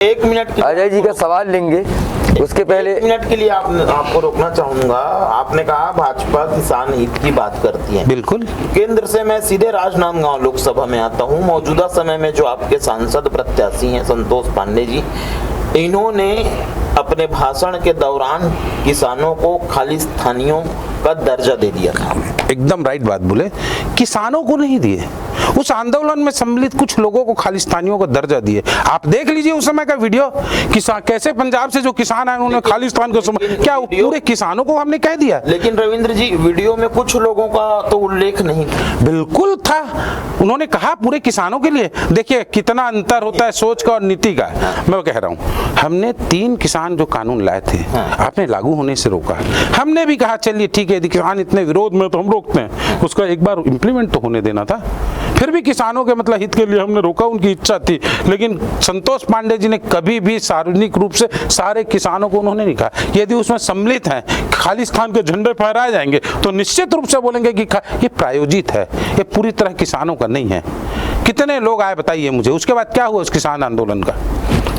एक मिनट के अजय जी का सवाल लेंगे, उसके पहले 1 मिनट के लिए आपको रोकना चाहूंगा। आपने कहा भाजपा किसान हित की बात करती है। बिल्कुल। केंद्र से मैं सीधे राजनांदगांव लोकसभा में आता हूं। मौजूदा समय में जो आपके सांसद प्रत्याशी हैं संतोष पांडे जी, इन्होंने अपने भाषण के दौरान किसानों को खालिस्तानियों का दर्जा दे दिया था। एकदम राइट बात बोले, किसानों को नहीं दिए, उस आंदोलन में सम्मिलित कुछ लोगों को खालिस्तानियों का दर्जा दिए। आप देख लीजिए उस समय का वीडियो, किसान कैसे पंजाब से जो किसान आए उन्होंने खालिस्तान को क्या पूरे किसानों को हमने कह दिया। लेकिन रविंद्र जी, वीडियो में कुछ लोगों का तो उल्लेख नहीं था। बिल्कुल था, उन्होंने कहा पूरे किसानों के लिए। देखिए कितना अंतर होता है सोच का और नीति का। मैं कह रहा हूँ, हमने 3 किसान जो कानून लाए थे आपने लागू होने से रोका। हमने भी कहा चलिए ठीक है, यदि किसान इतने विरोध में तो हम रोकते हैं, उसका एक बार इम्प्लीमेंट तो होने देना था। फिर भी किसानों के मतलब हित के लिए हमने रोका, उनकी इच्छा थी। लेकिन संतोष पांडे जी ने कभी भी सार्वजनिक रूप से सारे किसानों को उन्होंने नहीं कहा। यदि उसमें सम्मिलित हैं, खालिस्तान के झंडे फहराए जाएंगे तो निश्चित रूप से बोलेंगे कि ये प्रायोजित है, ये पूरी तरह किसानों का नहीं है। कितने लोग आए बताइए मुझे। उसके बाद क्या हुआ उस किसान आंदोलन का?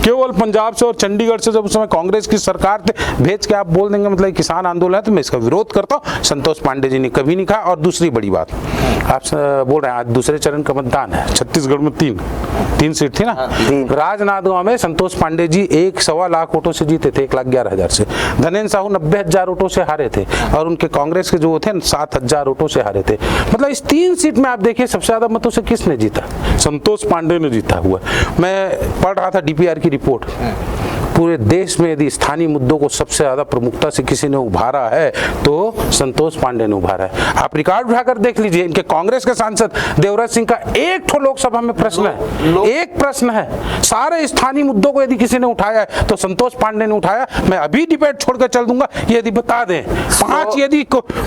केवल पंजाब से और चंडीगढ़ से जब उस समय कांग्रेस की सरकार थे, भेज के आप बोल देंगे मतलब किसान आंदोलन है तो मैं इसका विरोध करता हूँ। संतोष पांडे जी ने कभी नहीं कहा। और दूसरी बड़ी बात, आप बोल रहे हैं आज दूसरे चरण का मतदान है, छत्तीसगढ़ में 3 सीट थी ना। राजनांदगांव में संतोष पांडे जी 1.25 लाख वोटों से जीते थे, 1,11,000 से। धनेन्द्र साहू 90,000 वोटों से हारे थे और उनके कांग्रेस के जो थे 7,000 वोटों से हारे थे। मतलब इस 3 सीट में आप देखिए सबसे ज्यादा मतों से किसने जीता? संतोष पांडे ने जीता हुआ। मैं पढ़ रहा था डीपीआर की रिपोर्ट, पूरे देश में यदि स्थानीय मुद्दों को सबसे ज्यादा प्रमुखता से किसी ने उभारा है तो संतोष पांडे ने उभारा है। आप रिकॉर्ड उठाकर देख लीजिए, इनके कांग्रेस के सांसद देवराज सिंह का एक ठो लोकसभा में प्रश्न है, एक प्रश्न है। सारे स्थानीय मुद्दों को यदि किसी ने उठाया है तो संतोष पांडे ने उठाया। मैं अभी डिबेट छोड़कर चल दूंगा, यदि बता दें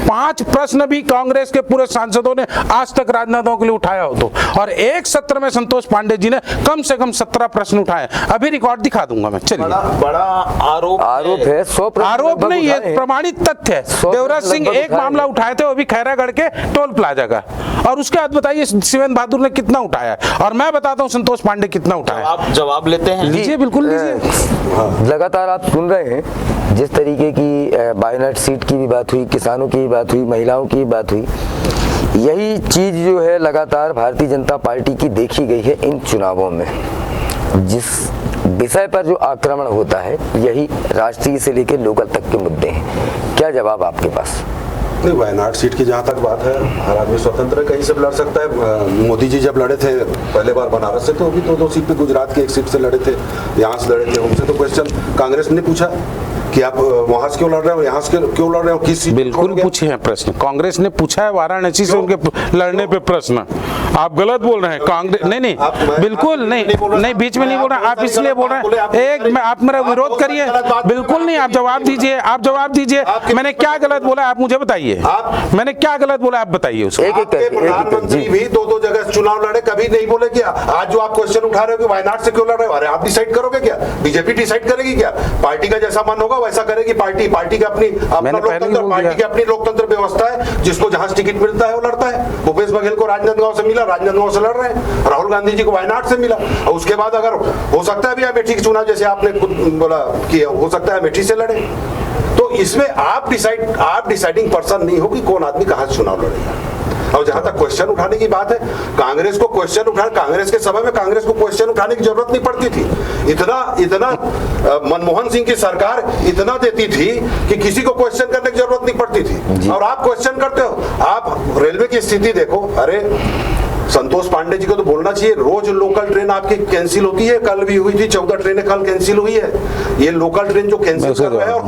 5 प्रश्न भी कांग्रेस के पूरे सांसदों ने आज तक राजनांदगांव के लिए उठाया हो तो, और एक सत्र में संतोष पांडे जी ने कम से कम 17 प्रश्न उठाए। अभी रिकॉर्ड दिखा दूंगा मैं, चलिए। बड़ा आरोप है, 100% आरोप नहीं, ये प्रमाणित तथ्य है। देवराज सिंह एक मामला उठाए थे, वो भी खैरागढ़ के टोल प्लाजा का, और उसके बाद बताइए शिवेंद्र बहादुर ने कितना उठाया, और मैं बताता हूँ संतोष पांडे कितना उठाया। आप जवाब लेते हैं? लीजिए, बिल्कुल लीजिए। लगातार आप सुन रहे हैं जिस तरीके की बायनट सीट की भी बात हुई, किसानों की भी बात हुई, महिलाओं की भी बात हुई। यही चीज जो है लगातार भारतीय जनता पार्टी की देखी गई है इन चुनावों में। जिस विषय पर जो आक्रमण होता है यही राष्ट्रीय से लेकर लोकल तक के मुद्दे हैं। क्या जवाब आपके पास? नहीं, वायनाड सीट की जहाँ तक बात है, हर आदमी स्वतंत्र है, कहीं से भी लड़ सकता है। मोदी जी जब लड़े थे पहले बार बनारस से तो भी 2 सीट पे, गुजरात की 1 सीट से लड़े थे, यहाँ से लड़े थे। उनसे तो क्वेश्चन कांग्रेस ने पूछा कि आप वहां से क्यों लड़ रहे हो, यहाँ से क्यों लड़ रहे हो, किस सीट? बिल्कुल पूछे हैं प्रश्न, कांग्रेस ने पूछा है वाराणसी से उनके लड़ने पे प्रश्न। आप गलत बोल रहे हैं। कांग्रेस नहीं, बिल्कुल नहीं, बीच में नहीं बोल रहे। आप इसलिए बोल रहे हैं, एक आप मेरा विरोध करिए, बिल्कुल नहीं। आप जवाब दीजिए, मैंने क्या गलत बोला आप मुझे बताइए, मैंने क्या गलत बोला आप बताइए उसको। प्रधानमंत्री भी 2 जगह चुनाव लड़े, कभी नहीं बोले क्या आज जो आप क्वेश्चन उठा रहे हो कि वायनाड से क्यों लड़ रहे हो, अरे आप डिसाइड करोगे क्या? बीजेपी डिसाइड करेगी क्या? पार्टी का जैसा मन होगा वैसा करेगी पार्टी की अपनी लोकतंत्र, पार्टी की अपनी लोकतंत्र व्यवस्था है। जिसको जहां से टिकट मिलता है वो लड़ता है। भूपेश बघेल को राजनांदगांव से मिला, राजनांदगांव से लड़ रहे हैं। राहुल गांधी जी को वायनाड से मिला, और उसके बाद अगर हो सकता है भी अमेठी के चुनाव जैसे आपने खुद बोला कि हो सकता है अमेठी से लड़े, तो इसमें आप डिसाइडिंग पर्सन नहीं हो कि कौन आदमी कहां से चुनाव लड़ेगा। और जहां तक क्वेश्चन उठाने की बात है, कांग्रेस के समय में कांग्रेस को क्वेश्चन उठाने की जरूरत नहीं पड़ती थी। इतना मनमोहन सिंह की सरकार इतना देती थी कि किसी को क्वेश्चन करने की जरूरत नहीं पड़ती थी। और आप क्वेश्चन करते हो। आप रेलवे की स्थिति देखो, अरे संतोष पांडे जी को तो बोलना चाहिए, रोज लोकल ट्रेन आपकी कैंसिल होती है। कल भी हुई थी, 14 ट्रेनें कल कैंसिल हुई है। ये लोकल ट्रेन जो कैंसिल कर रहे हैं, और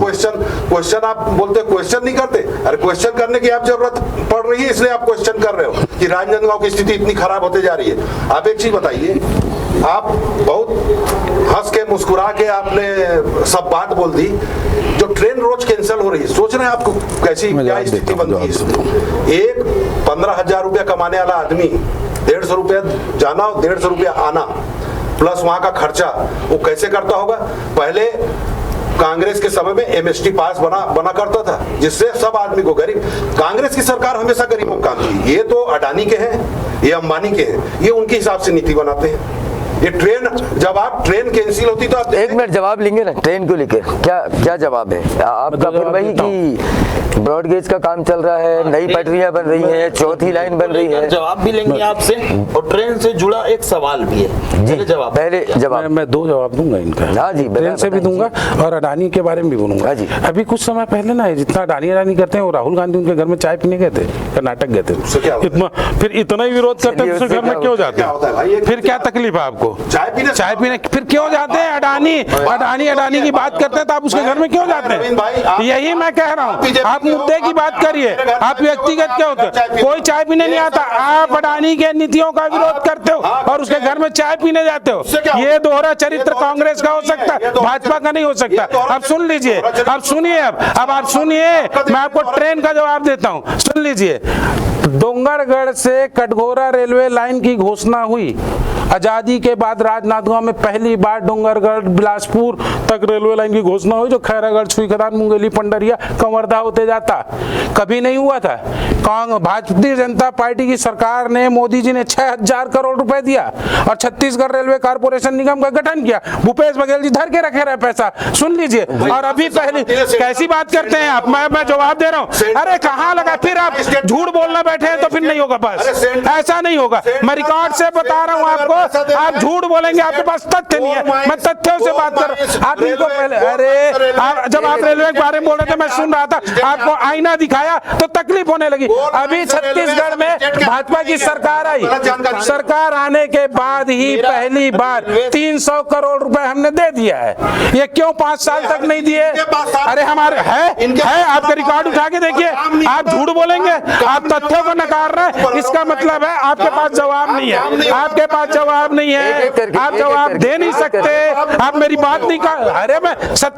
क्वेश्चन आप बोलते क्वेश्चन नहीं करते। अरे क्वेश्चन करने की आप जरूरत पड़ रही है, इसलिए आप क्वेश्चन कर रहे हो कि राजनांदगांव की स्थिति इतनी खराब होते जा रही है। आप एक चीज बताइए, आप बहुत हंस के मुस्कुरा के आपने सब बात बोल दी, जो ट्रेन रोज कैंसिल हो रही है, सोच रहे हैं आपको कैसी क्या स्थिति बनती है इसमें। एक 15,000 रुपया कमाने वाला आदमी 150 रुपया जाना और 150 रुपया आना प्लस वहां का खर्चा वो कैसे करता होगा? पहले कांग्रेस के समय में एमएसटी पास बना करता था, जिससे सब आदमी को गरीब, कांग्रेस की सरकार हमेशा गरीबों का काम की। ये तो अडानी के हैं, ये अंबानी के हैं, ये उनके हिसाब से नीति बनाते हैं। ये ट्रेन, जब आप ट्रेन कैंसिल होती तो आप एक मिनट जवाब लेंगे ना ट्रेन को लेकर, क्या जवाब है आपका? फिर वही कि ब्रॉडगेज का काम चल रहा है, नई पटरियां बन रही हैं, चौथी लाइन बन रही है। जवाब भी लेंगे आपसे, और ट्रेन से जुड़ा एक सवाल भी है जी। जवाब, पहले जवाब मैं 2 जवाब दूंगा इनका। हाँ जी, ट्रेन से भी दूंगा और अडानी के बारे में भी बोलूंगा। हाँ जी। अभी कुछ समय पहले ना जितना अडानी करते हैं, वो राहुल गांधी उनके घर में चाय पीने गए थे, कर्नाटक गए थे, इतना फिर इतना ही विरोध करते हैं, उसके घर में क्यों जाते हैं? फिर क्या तकलीफ है आपको चाय पीने? फिर क्यों जाते हैं? अडानी की बात करते हैं तो आप उसके घर में क्यों जाते हैं? यही मैं कह रहा हूँ, आप मुद्दे की बात करिए, आप व्यक्तिगत क्या होते हैं? कोई चाय पीने नहीं आता, आप अडानी के नीतियों का विरोध करते हो और उसके घर में चाय पीने जाते हो। ये दोहरा चरित्र कांग्रेस का हो सकता है, भाजपा का नहीं हो सकता। अब सुन लीजिए, अब सुनिए, अब आप सुनिए, मैं आपको ट्रेन का जवाब देता हूं, सुन लीजिए। डोंगरगढ़ से कटघोरा रेलवे लाइन की घोषणा हुई आजादी के बाद। राजनांदगांव में पहली बार डोंगरगढ़ बिलासपुर तक रेलवे लाइन की घोषणा हुई, जो खैरागढ़, छुईखदान, मुंगेली, पंडरिया, कंवरधा होते जाता। कभी नहीं हुआ था। भारतीय जनता पार्टी की सरकार ने, मोदी जी ने 6000 करोड़ रुपए दिया और छत्तीसगढ़ रेलवे कारपोरेशन निगम का गठन किया। भूपेश बघेल जी धर के रखे रहे पैसा, सुन लीजिए। और अभी पहले कैसी बात करते हैं आप? मैं जवाब दे रहा हूं। अरे कहां लगा? फिर आप झूठ बोलना बैठे हैं तो फिर नहीं होगा, बस ऐसा नहीं होगा। मैं रिकॉर्ड से बता रहा हूं आपको, आप झूठ बोलेंगे, आपके पास तथ्य नहीं है। मैं तथ्यों से बात कर रहा हूं। आप इनको पहले, अरे जब आप रेलवे के बारे में बोल रहे थे, मैं सुन रहा था, आपको आईना दिखाया तो तकलीफ होने लगी। अभी छत्तीसगढ़ में भाजपा की सरकार आई, सरकार आने के बाद ही पहली बार 300 करोड़ रुपए हमने दे दिया है। ये क्यों 5 साल तक नहीं दिए? अरे हमारे है आपके रिकॉर्ड उठा के देखिए। आप झूठ बोलेंगे, आप तथ्यों को नकार रहे हैं, इसका मतलब है आपके पास जवाब नहीं है। आपके पास जवाब नहीं है, आप जवाब दे नहीं सकते, आप मेरी बात नहीं कर। अरे मैं